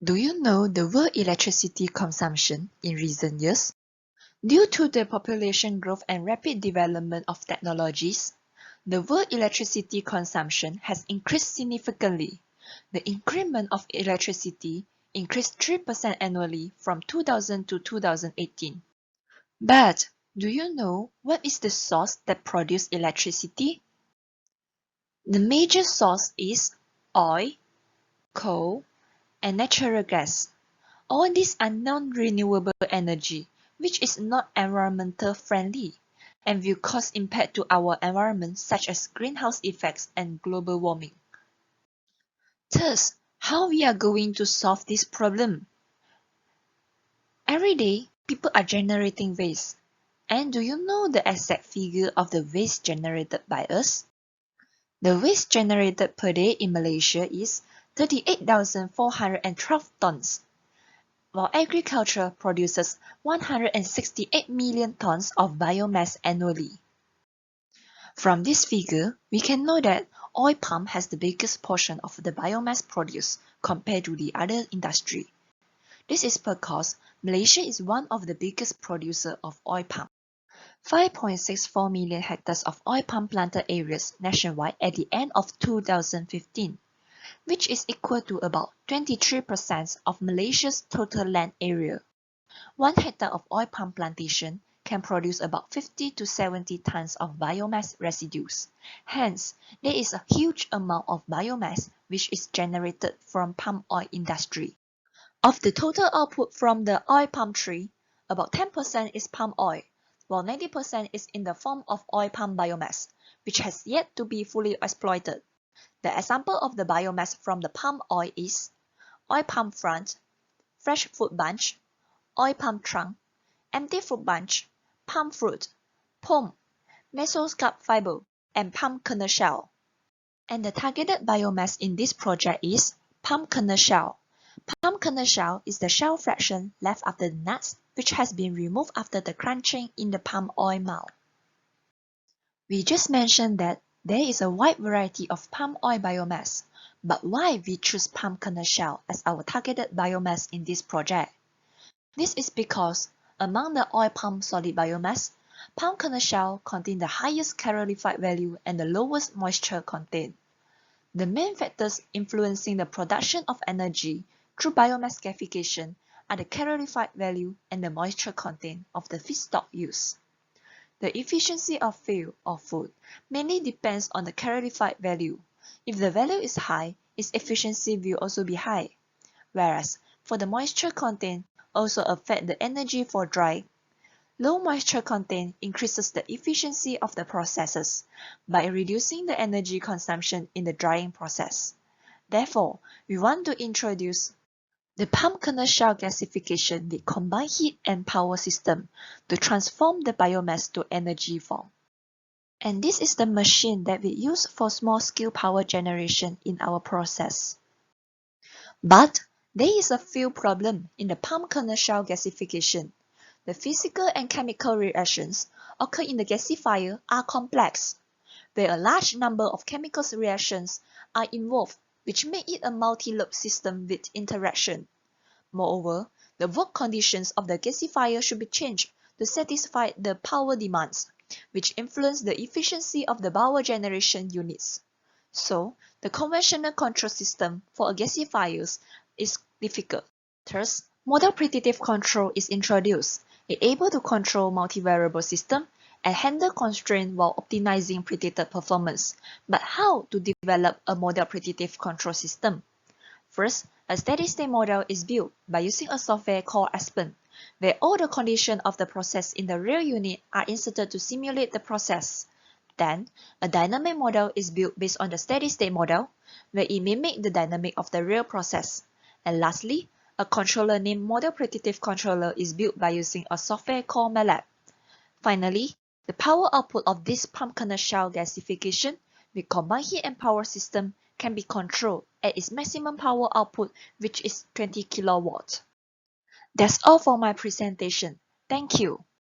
Do you know the world electricity consumption in recent years? Due to the population growth and rapid development of technologies, the world electricity consumption has increased significantly. The increment of electricity increased 3% annually from 2000 to 2018. But do you know what is the source that produces electricity? The major source is oil, coal, and natural gas. All these are non-renewable energy, which is not environmental friendly and will cause impact to our environment such as greenhouse effects and global warming. Thus, how we are going to solve this problem? Every day, people are generating waste. And do you know the exact figure of the waste generated by us? The waste generated per day in Malaysia is 38,412 tons, while agriculture produces 168 million tons of biomass annually. From this figure, we can know that oil palm has the biggest portion of the biomass produced compared to the other industry. This is because Malaysia is one of the biggest producers of oil palm. 5.64 million hectares of oil palm planted areas nationwide at the end of 2015, which is equal to about 23% of Malaysia's total land area. 1 hectare of oil palm plantation can produce about 50 to 70 tons of biomass residues. Hence, there is a huge amount of biomass which is generated from palm oil industry. Of the total output from the oil palm tree, about 10% is palm oil, while 90% is in the form of oil palm biomass, which has yet to be fully exploited. The example of the biomass from the palm oil is oil palm frond, fresh fruit bunch, oil palm trunk, empty fruit bunch, palm fruit, pulp, mesoscarp fiber, and palm kernel shell. And the targeted biomass in this project is palm kernel shell. Palm kernel shell is the shell fraction left after the nuts, which has been removed after the crunching in the palm oil mill. We just mentioned that there is a wide variety of palm oil biomass, but why we choose palm kernel shell as our targeted biomass in this project? This is because among the oil palm solid biomass, palm kernel shell contain the highest calorific value and the lowest moisture content. The main factors influencing the production of energy through biomass gasification are the calorific value and the moisture content of the feedstock used. The efficiency of fuel or food mainly depends on the calorific value. If the value is high, its efficiency will also be high. Whereas for the moisture content also affect the energy for drying. Low moisture content increases the efficiency of the processes by reducing the energy consumption in the drying process. Therefore, we want to introduce the palm kernel shell gasification with combined heat and power system to transform the biomass to energy form. And this is the machine that we use for small-scale power generation in our process. But there is a few problems in the palm kernel shell gasification. The physical and chemical reactions occur in the gasifier are complex, where a large number of chemical reactions are involved, which make it a multi-loop system with interaction. Moreover, the work conditions of the gasifier should be changed to satisfy the power demands, which influence the efficiency of the power generation units. So, the conventional control system for a gasifier is difficult. Thus, model predictive control is introduced. It is able to control multivariable system and handle constraints while optimizing predicted performance. But how to develop a model predictive control system? First, a steady-state model is built by using a software called Aspen, where all the conditions of the process in the real unit are inserted to simulate the process. Then, a dynamic model is built based on the steady-state model, where it mimics the dynamic of the real process. And lastly, a controller named Model Predictive Controller is built by using a software called MATLAB. Finally, the power output of this palm kernel shell gasification with combined heat and power system can be controlled at its maximum power output, which is 20 kilowatts. That's all for my presentation. Thank you.